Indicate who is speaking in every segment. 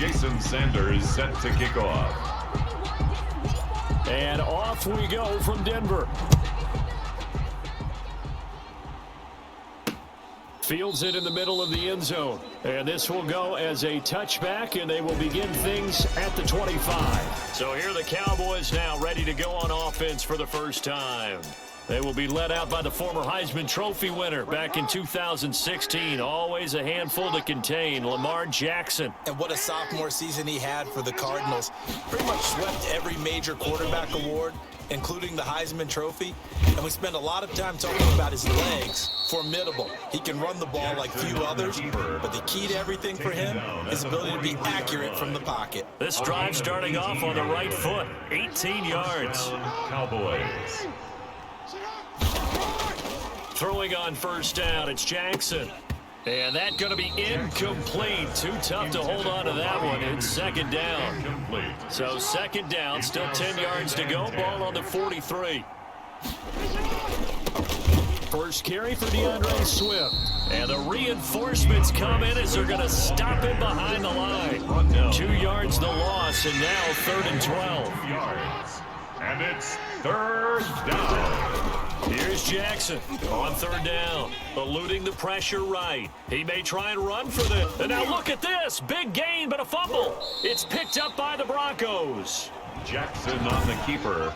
Speaker 1: Jason Sanders set to kick off.
Speaker 2: And off we go from Denver. Fields it in the middle of the end zone. And this will go as a touchback, and they will begin things at the 25. So here are the Cowboys now ready to go on offense for the first time. They will be led out by the former Heisman Trophy winner back in 2016. Always a handful to contain, Lamar Jackson.
Speaker 3: And what a sophomore season he had for the Cardinals. Pretty much swept every major quarterback award, including the Heisman Trophy. And we spend a lot of time talking about his legs. Formidable. He can run the ball like few others, but the key to everything for him is ability to be accurate from the pocket.
Speaker 2: This drive starting off on the right foot, 18 yards.
Speaker 1: Cowboys.
Speaker 2: Throwing on first down, it's Jackson. And that's going to be incomplete. Too tough to hold on to that one. It's second down. So second down, still 10 yards to go. Ball on the 43. First carry for DeAndre Swift. And the reinforcements come in as they're going to stop him behind the line. 2 yards the loss, and now 3rd and 12.
Speaker 1: And it's third down.
Speaker 2: Here's Jackson on third down, eluding the pressure right. He may try and run for this. And now look at this. Big gain, but a fumble. It's picked up by the Broncos.
Speaker 1: Jackson on the keeper.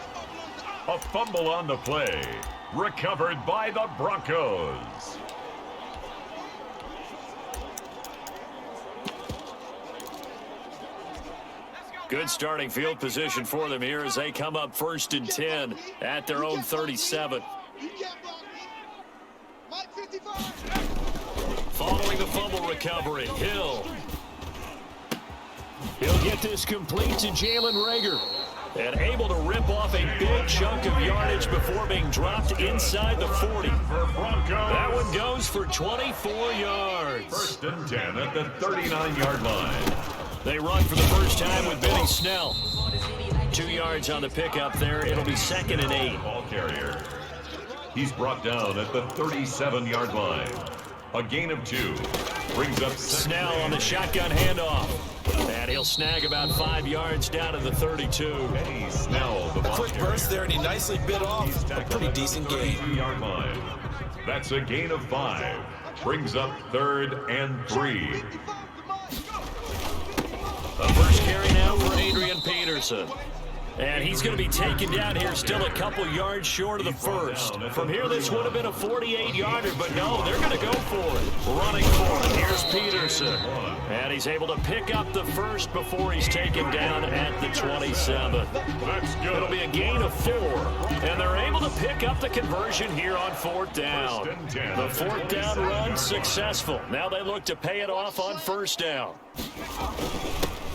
Speaker 1: A fumble on the play. Recovered by the Broncos.
Speaker 2: Good starting field position for them here as they come up 1st and 10 at their own 37. Following the fumble recovery, Hill. He'll get this complete to Jalen Reagor. And able to rip off a big chunk of yardage before being dropped inside the 40. That one goes for 24 yards.
Speaker 1: 1st and 10 at the 39-yard line.
Speaker 2: They run for the first time with Benny Snell. 2 yards on the pickup there. It'll be 2nd and 8.
Speaker 1: Ball carrier. He's brought down at the 37-yard line. A gain of 2. Brings up
Speaker 2: Snell on the shotgun handoff. And he'll snag about 5 yards down to the 32.
Speaker 1: Benny Snell, the
Speaker 3: a quick burst there, and he nicely bit off a pretty decent gain.
Speaker 1: 32-yard line. That's a gain of 5. Brings up 3rd and 3.
Speaker 2: A first carry now for Adrian Peterson. And he's going to be taken down here still a couple yards short of the first. From here, this would have been a 48-yarder, but no, they're going to go for it. Running for it. Here's Peterson. And he's able to pick up the first before he's taken down at the 27.
Speaker 1: That's good.
Speaker 2: It'll be a gain of 4. And they're able to pick up the conversion here on 4th down. The 4th down run successful. Now they look to pay it off on 1st down.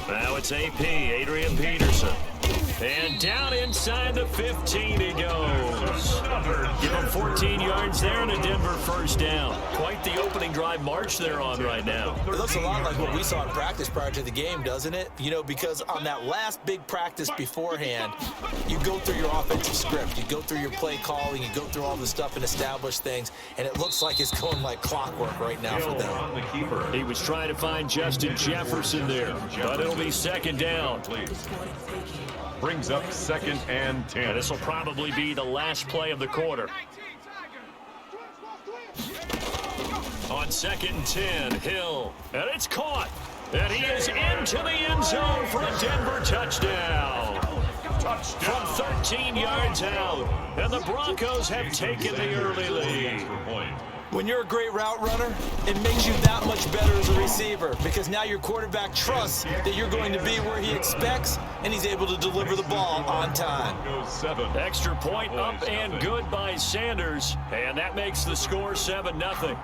Speaker 2: Now it's AP, Adrian Peterson. And down inside the 15 he goes. Give him 14 yards there and a Denver first down. Quite the opening drive march they're on right now.
Speaker 3: It looks a lot like what we saw in practice prior to the game, doesn't it? You know, because on that last big practice beforehand, you go through your offensive script. You go through your play calling. You go through all the stuff and establish things. And it looks like it's going like clockwork right now for them.
Speaker 2: He was trying to find Justin Jefferson there, but it'll be 2nd down.
Speaker 1: Brings up 2nd and 10.
Speaker 2: And this will probably be the last play of the quarter. On 2nd and 10, Hill. And it's caught. And he is into the end zone for a Denver touchdown. From 13 yards out. And the Broncos have taken the early lead.
Speaker 3: When you're a great route runner, it makes you that much better as a receiver because now your quarterback trusts that you're going to be where he expects, and he's able to deliver the ball on time.
Speaker 2: Extra point up and good by Sanders, and that makes the score 7-0.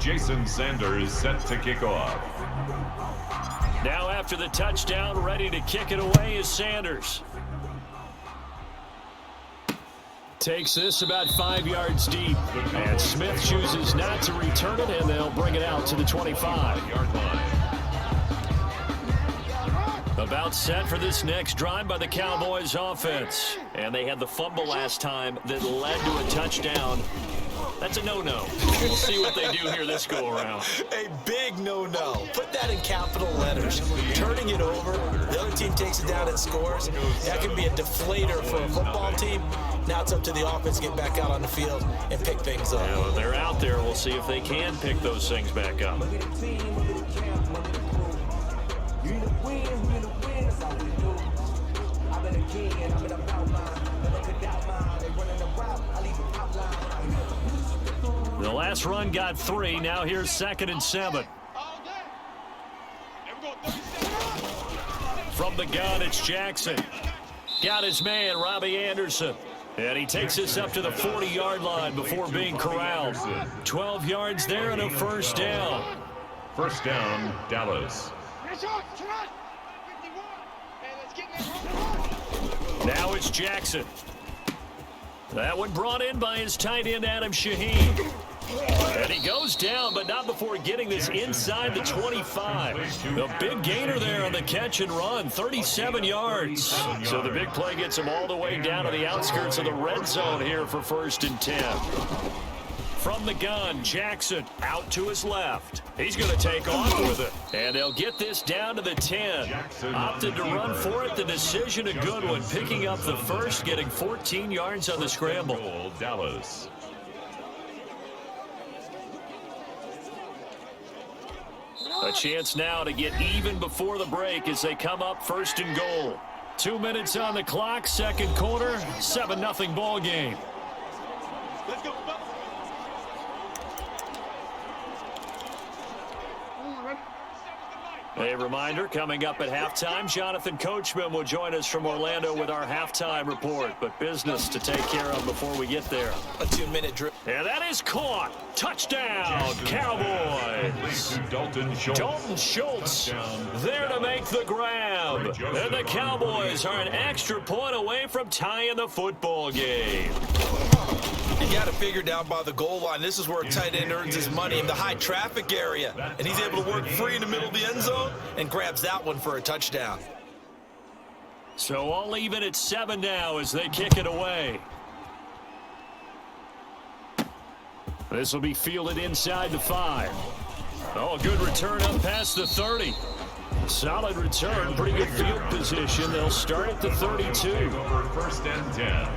Speaker 1: Jason Sanders set to kick off.
Speaker 2: Now after the touchdown, ready to kick it away is Sanders. Takes this about 5 yards deep. And Smith chooses not to return it, and they'll bring it out to the 25-yard line. About set for this next drive by the Cowboys offense. And they had the fumble last time that led to a touchdown. That's a no-no. We'll see what they do here this go-around.
Speaker 3: A big no-no. Put that in capital letters. Turning it over, the other team takes it down and scores. That can be a deflator for a football team. Now it's up to the offense to get back out on the field and pick things up.
Speaker 2: Yeah, they're out there. We'll see if they can pick those things back up. The last run got 3. Now here's 2nd and 7. From the gun, it's Jackson. Got his man, Robbie Anderson. And he takes this up to the 40-yard line before being corralled. 12 yards there and a first down.
Speaker 1: First down, Dallas.
Speaker 2: Now it's Jackson. That one brought in by his tight end, Adam Shaheen. And he goes down, but not before getting this inside the 25. The big gainer there on the catch and run, 37 yards. So the big play gets him all the way down to the outskirts of the red zone here for 1st and 10. From the gun, Jackson out to his left. He's going to take off with it. And they'll get this down to the 10. Opted to run for it. The decision a good one. Picking up the first, getting 14 yards on the scramble.
Speaker 1: Dallas.
Speaker 2: A chance now to get even before the break as they come up 1st and goal. 2 minutes on the clock, 2nd quarter, 7-0 ball game.
Speaker 4: Let's go.
Speaker 2: A reminder, coming up at halftime, Jonathan Coachman will join us from Orlando with our halftime report. But business to take care of before we get there.
Speaker 3: A 2-minute drill.
Speaker 2: And that is caught. Touchdown, Cowboys. Dalton Schultz there to make the grab. And the Cowboys are an extra point away from tying the football game.
Speaker 3: You got to figure down by the goal line. This is where a tight end earns his money in the high traffic area. And he's able to work free in the middle of the end zone and grabs that one for a touchdown.
Speaker 2: So all even at 7 now as they kick it away. This will be fielded inside the 5. Oh, good return up past the 30. Solid return, pretty good field position. They'll start at the 32.
Speaker 1: Over 1st and 10.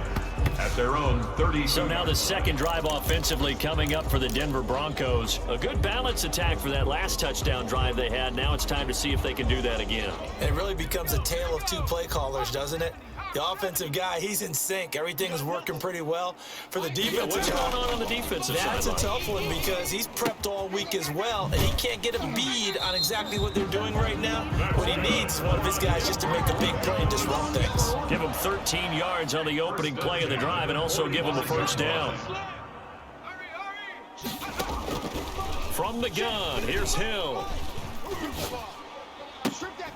Speaker 1: At their own 30.
Speaker 2: So now the second drive offensively coming up for the Denver Broncos. A good balance attack for that last touchdown drive they had. Now it's time to see if they can do that again.
Speaker 3: And it really becomes a tale of two play callers, doesn't it? The offensive guy, he's in sync. Everything is working pretty well. For the defensive
Speaker 2: what's
Speaker 3: guy,
Speaker 2: going on the defensive side?
Speaker 3: that's a tough one because he's prepped all week as well, and he can't get a bead on exactly what they're doing right now. What he needs is one of his guys just to make a big play and disrupt things.
Speaker 2: Give him 13 yards on the opening play of the drive and also give him a first down. From the gun, here's Hill.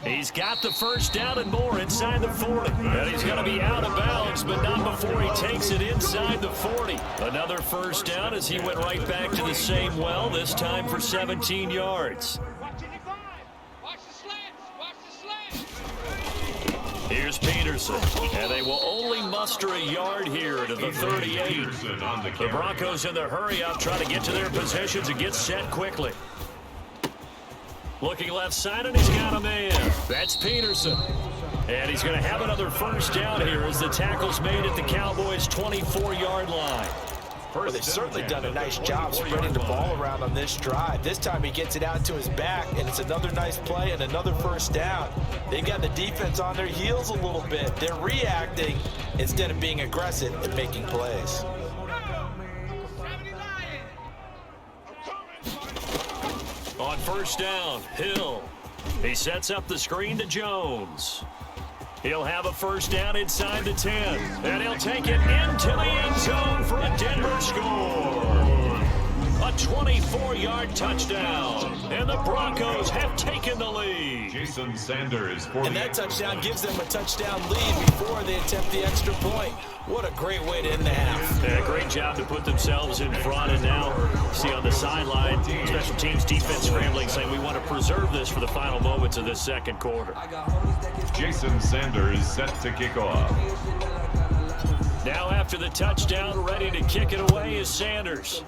Speaker 2: He's got the first down and more inside the 40. And he's going to be out of bounds, but not before he takes it inside the 40. Another first down as he went right back to the same well, this time for 17 yards. Here's Peterson, and they will only muster a yard here to the 38. The Broncos in their hurry up, trying to get to their positions and get set quickly. Looking left side, and he's got a man. That's Peterson. And he's going to have another first down here as the tackle's made at the Cowboys' 24-yard line.
Speaker 3: Well, they've certainly done a nice job spreading the ball around on this drive. This time he gets it out to his back, and it's another nice play and another first down. They've got the defense on their heels a little bit. They're reacting instead of being aggressive and making plays.
Speaker 2: On first down, Hill. He sets up the screen to Jones. He'll have a first down inside the 10. And he'll take it into the end zone for a Denver score. A 24-yard touchdown. And the Broncos have taken the lead.
Speaker 1: Jason Sanders for
Speaker 3: And that touchdown gives them a touchdown lead before they attempt the extra point. What a great way to end the half.
Speaker 2: Yeah, great job to put themselves in front. And now, see on the sideline, special teams defense scrambling, saying we want to preserve this for the final moments of this second quarter.
Speaker 1: Jason Sanders set to kick off.
Speaker 2: Now after the touchdown, ready to kick it away is Sanders.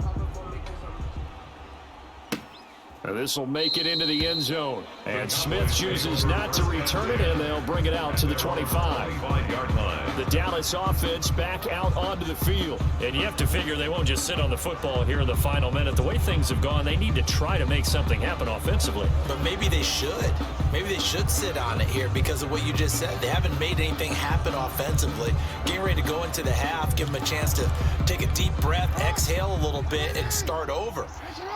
Speaker 2: This will make it into the end zone. And Smith chooses not to return it, and they'll bring it out to the 25-yard line. The Dallas offense back out onto the field. And you have to figure they won't just sit on the football here in the final minute. The way things have gone, they need to try to make something happen offensively.
Speaker 3: But maybe they should. Maybe they should sit on it here because of what you just said. They haven't made anything happen offensively. Getting ready to go into the half, give them a chance to take a deep breath, exhale a little bit, and start over.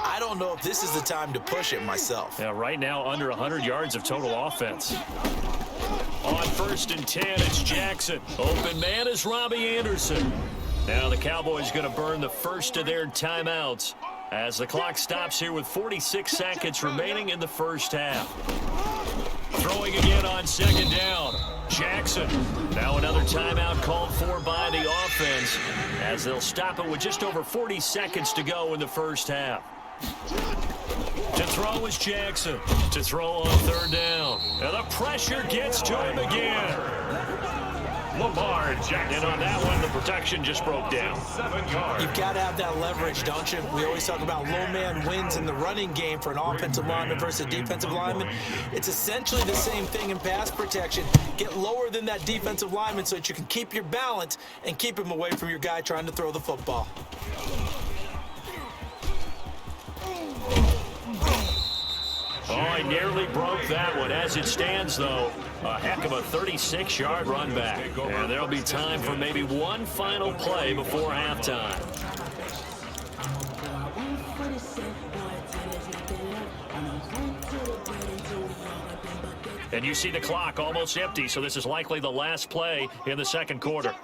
Speaker 3: I don't know if this is the time to push it myself.
Speaker 2: Yeah, right now under 100 yards of total offense. On 1st and 10, it's Jackson. Open man is Robbie Anderson. Now the Cowboys going to burn the first of their timeouts as the clock stops here with 46 seconds remaining in the first half. Throwing again on 2nd down. Jackson. Now another timeout called for by the offense as they'll stop it with just over 40 seconds to go in the first half. To throw is Jackson. To throw on 3rd down. And the pressure gets to him again.
Speaker 1: Lamar Jackson.
Speaker 2: And on that one, the protection just broke down.
Speaker 1: 7 yards.
Speaker 3: You've got to have that leverage, don't you? We always talk about low man wins in the running game for an offensive lineman versus a defensive lineman. It's essentially the same thing in pass protection. Get lower than that defensive lineman so that you can keep your balance and keep him away from your guy trying to throw the football.
Speaker 2: Oh, he nearly broke that one. As it stands, though, a heck of a 36-yard run back. And there'll be time for maybe one final play before halftime. And you see the clock almost empty, so this is likely the last play in the second quarter.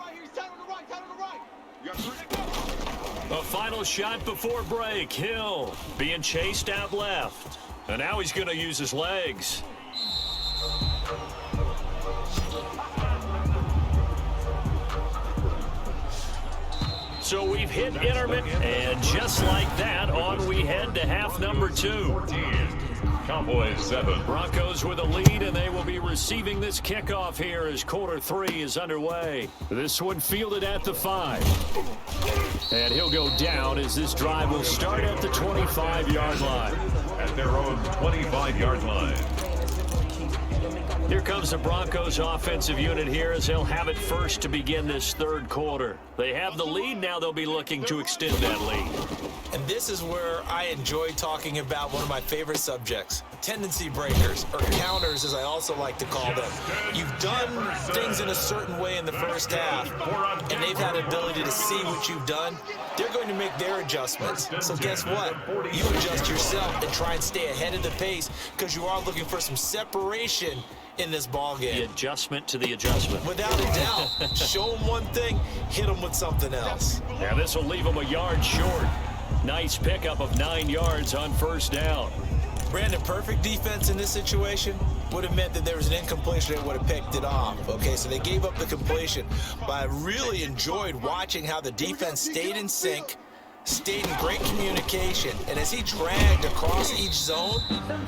Speaker 2: A final shot before break. Hill being chased out left. And now he's going to use his legs. So we've hit intermittent, and just like that, on we head to half number 2.
Speaker 1: Cowboys 7.
Speaker 2: Broncos with a lead, and they will be receiving this kickoff here as quarter 3 is underway. This one fielded at the 5. And he'll go down as this drive will start at the 25-yard line.
Speaker 1: At their own 25-yard line.
Speaker 2: Here comes the Broncos offensive unit here as they'll have it first to begin this third quarter. They have the lead. Now they'll be looking to extend that lead.
Speaker 3: And this is where I enjoy talking about one of my favorite subjects, tendency breakers, or counters as I also like to call them. You've done things in a certain way in the first half, and they've had the ability to see what you've done. They're going to make their adjustments. So guess what? You adjust yourself and try and stay ahead of the pace because you are looking for some separation in this ball game.
Speaker 2: The adjustment to the adjustment.
Speaker 3: Without a doubt. Show them one thing, hit them with something else.
Speaker 2: Yeah, this will leave them a yard short. Nice pickup of 9 yards on 1st down.
Speaker 3: Brandon, perfect defense in this situation would have meant that there was an incompletion that would have picked it off. Okay, so they gave up the completion. But I really enjoyed watching how the defense stayed in sync, stayed in great communication, and as he dragged across each zone,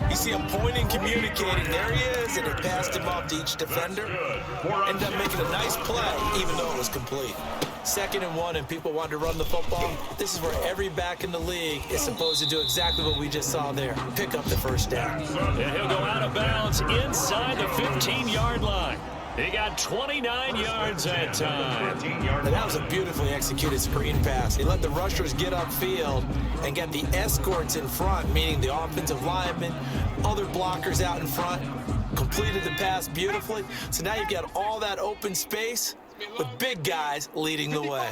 Speaker 3: you see him pointing, communicating. There he is, and it passed him off to each defender. Ended up making a nice play, even though it was complete. 2nd and 1, and people want to run the football. This is where every back in the league is supposed to do exactly what we just saw there. Pick up the 1st down.
Speaker 2: And he'll go out of bounds inside the 15-yard line. He got 29 yards that time.
Speaker 3: And that was a beautifully executed screen pass. He let the rushers get upfield and get the escorts in front, meaning the offensive linemen, other blockers out in front, completed the pass beautifully. So now you've got all that open space with big guys leading the way.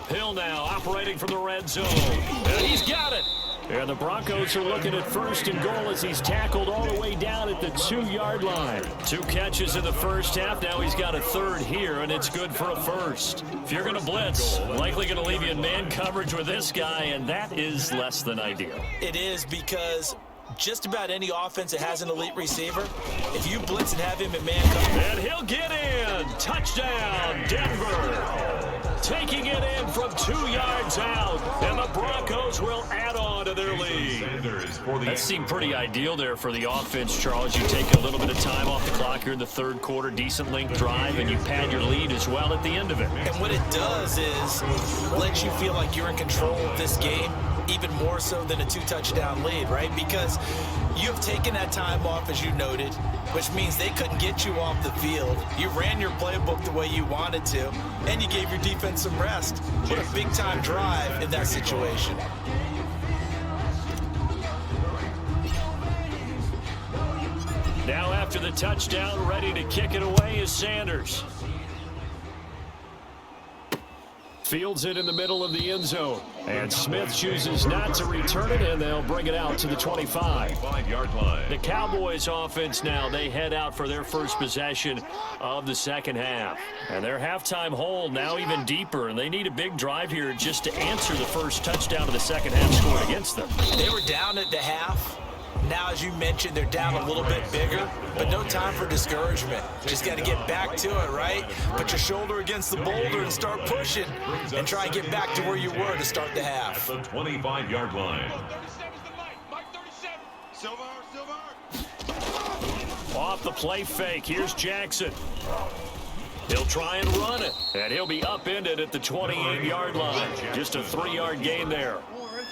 Speaker 2: Hill now operating from the red zone. And he's got it. And the Broncos are looking at first and goal as he's tackled all the way down at the 2-yard line. 2 catches in the first half. Now he's got a third here, and it's good for a first. If you're going to blitz, likely going to leave you in man coverage with this guy, and that is less than ideal.
Speaker 3: It is, because just about any offense that has an elite receiver, if you blitz and have him in man coverage.
Speaker 2: And he'll get in. Touchdown, Denver. Taking it in from 2 yards out, and the Broncos will add on to their lead. That seemed pretty ideal there for the offense, Charles. You take a little bit of time off the clock here in the third quarter, decent length drive, and you pad your lead as well at the end of it.
Speaker 3: And what it does is let you feel like you're in control of this game, even more so than a 2-touchdown lead, right? Because you've taken that time off, as you noted, which means they couldn't get you off the field. You ran your playbook the way you wanted to, and you gave your defense some rest. What a big-time drive in that situation.
Speaker 2: Now after the touchdown, ready to kick it away is Sanders. Fields it in the middle of the end zone. And Smith chooses not to return it, and they'll bring it out to the 25-yard line. The Cowboys offense now, they head out for their first possession of the second half. And their halftime hole now even deeper, and they need a big drive here just to answer the first touchdown of the second half scored against them.
Speaker 3: They were down at the half. Now, as you mentioned, they're down a little bit bigger, but no time for discouragement. Just got to get back to it, right? Put your shoulder against the boulder and start pushing, and try and get back to where you were to start the half.
Speaker 1: The 25-yard line.
Speaker 2: Off the play fake, here's Jackson. He'll try and run it, and he'll be upended at the 28-yard line. Just a 3-yard gain there.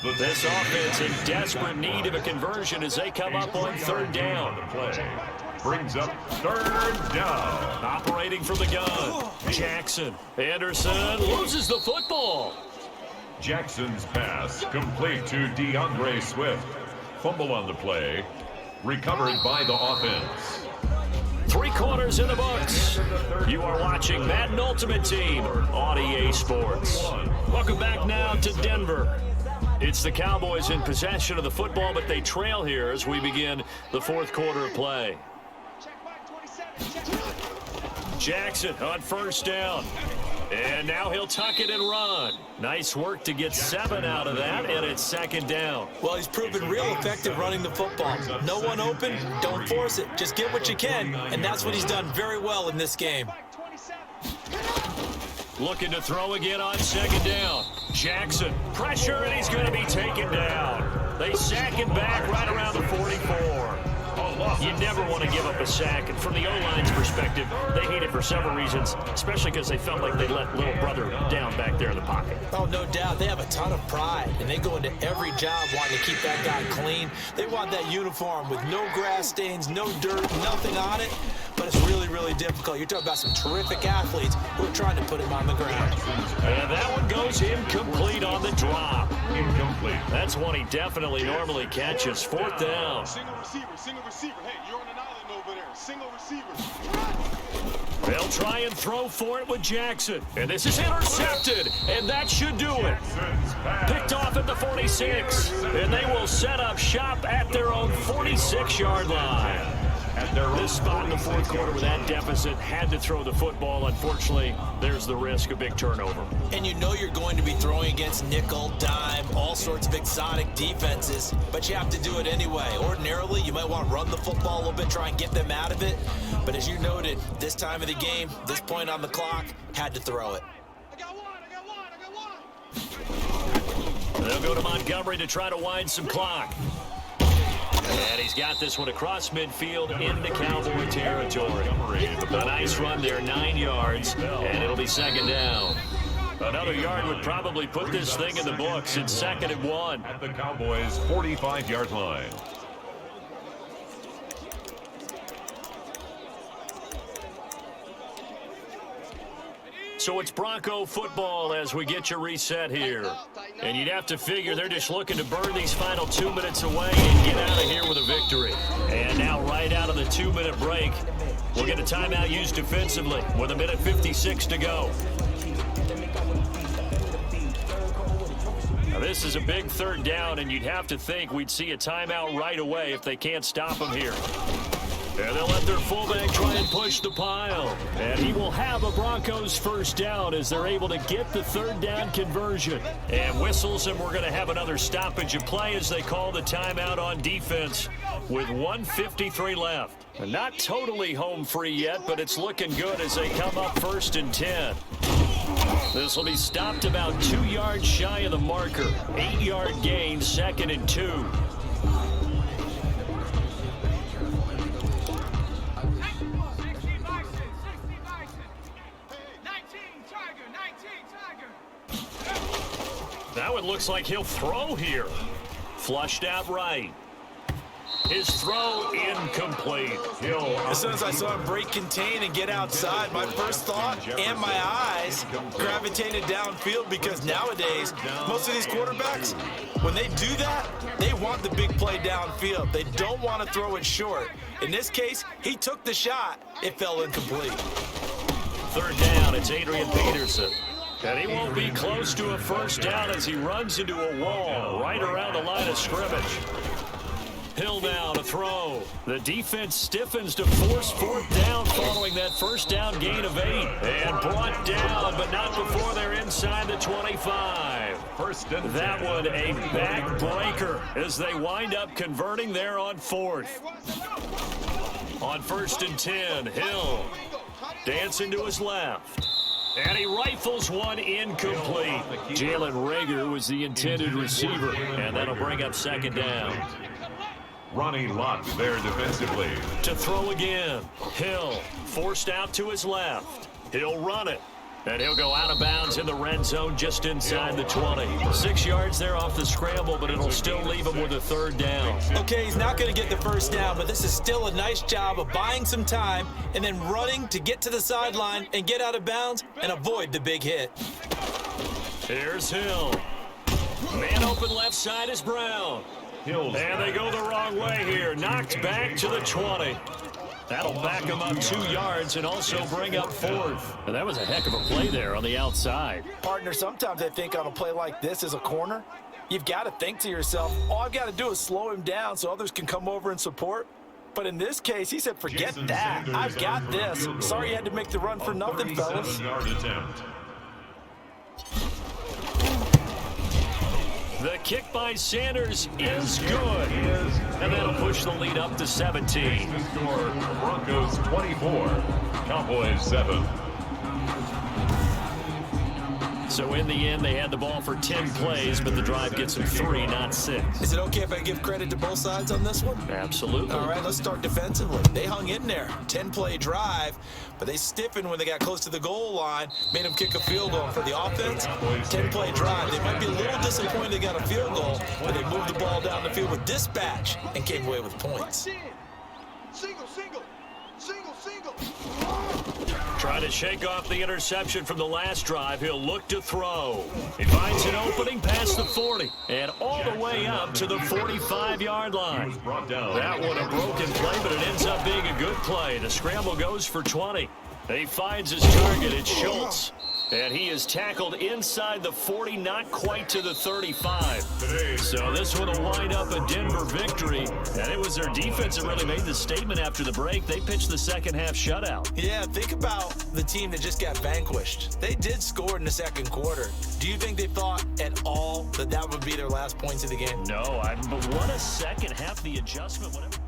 Speaker 2: This offense in desperate need of a conversion as they come up on third down.
Speaker 1: Brings up third down.
Speaker 2: Operating from the gun, Jackson. Anderson loses the football.
Speaker 1: Jackson's pass complete to DeAndre Swift. Fumble on the play. Recovered by the offense.
Speaker 2: 3 quarters in the books. You are watching Madden Ultimate Team on EA Sports. Welcome back now to Denver. It's the Cowboys in possession of the football, but they trail here as we begin the fourth quarter of play. Jackson on first down. And now he'll tuck it and run. Nice work to get 7 out of that, and it's second down.
Speaker 3: Well, he's proven real effective running the football. No one open, don't force it. Just get what you can, and that's what he's done very well in this game.
Speaker 2: Looking to throw again on second down. Jackson, pressure, and he's going to be taken down. They sack him back right around the 44. You never want to give up a sack, and from the O-line's perspective, they hate it for several reasons, especially because they felt like they let little brother down back there in the pocket.
Speaker 3: Oh, no doubt. They have a ton of pride, and they go into every job wanting to keep that guy clean. They want that uniform with no grass stains, no dirt, nothing on it, but it's really, really difficult. You're talking about some terrific athletes who are trying to put him on the ground.
Speaker 2: And that one goes incomplete on the drop.
Speaker 1: Incomplete.
Speaker 2: That's one he definitely normally catches. Fourth down.
Speaker 4: Single receiver. Hey, you're on an island over there. Single receiver.
Speaker 2: They'll try and throw for it with Jackson. And this is intercepted, and that should do it. Picked off at the 46, and they will set up shop at their own 46-yard line. This spot in the fourth quarter with that deficit had to throw the football. Unfortunately, there's the risk of big turnover.
Speaker 3: And you know you're going to be throwing against nickel, dime, all sorts of exotic defenses, but you have to do it anyway. Ordinarily, you might want to run the football a little bit, try and get them out of it. But as you noted, this time of the game, this point on the clock, had to throw it.
Speaker 4: I got one.
Speaker 2: They'll go to Montgomery to try to wind some clock. And he's got this one across midfield into Cowboy territory. A nice run there, 9 yards, and it'll be second down. Another yard would probably put this thing in the books. It's second and 1.
Speaker 1: At the Cowboys' 45-yard line.
Speaker 2: So it's Bronco football as we get your reset here. And you'd have to figure they're just looking to burn these final 2 minutes away and get out of here with a victory. And now right out of the 2-minute break, we'll get a timeout used defensively with 1:56 to go. Now this is a big third down, and you'd have to think we'd see a timeout right away if they can't stop him here. And they'll let their fullback try and push the pile. And he will have a Broncos first down as they're able to get the third down conversion. And whistles, and we're going to have another stoppage of play as they call the timeout on defense with 1:53 left. Not totally home free yet, but it's looking good as they come up 1st and 10. This will be stopped about 2 yards shy of the marker. 8-yard gain, 2nd and 2. That one looks like he'll throw here. Flushed out right. His throw incomplete.
Speaker 3: As soon as I saw him break contain and get outside, my first thought and my eyes gravitated downfield, because nowadays, most of these quarterbacks, when they do that, they want the big play downfield. They don't want to throw it short. In this case, he took the shot. It fell incomplete.
Speaker 2: Third down, it's Adrian Peterson. And he won't be close to a first down as he runs into a wall right around the line of scrimmage. Hill now to throw. The defense stiffens to force 4th down following that first down gain of 8. And brought down, but not before they're inside the 25. That one a backbreaker as they wind up converting there on 4th. On 1st and 10, Hill dancing to his left. And he rifles one incomplete. Jalen Reagor was the intended receiver, and that'll bring up 2nd down.
Speaker 1: Ronnie Lott there defensively.
Speaker 2: To throw again. Hill forced out to his left. He'll run it. And he'll go out of bounds in the red zone just inside the 20. 6 yards there off the scramble, but it'll still leave him with a 3rd down.
Speaker 3: Okay, he's not going to get the first down, but this is still a nice job of buying some time and then running to get to the sideline and get out of bounds and avoid the big hit.
Speaker 2: Here's Hill. Man open left side is Brown. And they go the wrong way here. Knocked back to the 20. That'll back him up 2 yards and also bring up 4th. And that was a heck of a play there on the outside.
Speaker 3: Partner, sometimes I think on a play like this as a corner, you've got to think to yourself, all I've got to do is slow him down so others can come over and support. But in this case, he said, forget that. I've got this. Sorry you had to make the run for nothing, fellas.
Speaker 2: The kick by Sanders is good. And that'll push the lead up to 17.
Speaker 1: The score, Broncos 24, Cowboys 7.
Speaker 2: So in the end, they had the ball for 10 plays, but the drive gets them 3, not 6.
Speaker 3: Is it okay if I give credit to both sides on this one?
Speaker 2: Absolutely.
Speaker 3: All right, let's start defensively. They hung in there. 10-play drive, but they stiffened when they got close to the goal line, made them kick a field goal. For the offense, 10-play drive. They might be a little disappointed they got a field goal, but they moved the ball down the field with dispatch and came away with points.
Speaker 4: Single, single, single, single.
Speaker 2: Trying to shake off the interception from the last drive. He'll look to throw. He finds an opening past the 40 and all the way up to the 45-yard line. That one a broken play, but it ends up being a good play. The scramble goes for 20. He finds his target. It's Schultz. And he is tackled inside the 40, not quite to the 35. So this one will wind up a Denver victory. And it was their defense that really made the statement after the break. They pitched the second half shutout.
Speaker 3: Yeah, think about the team that just got vanquished. They did score in the second quarter. Do you think they thought at all that that would be their last points of the game?
Speaker 2: No, but what a second half, the adjustment. Whatever.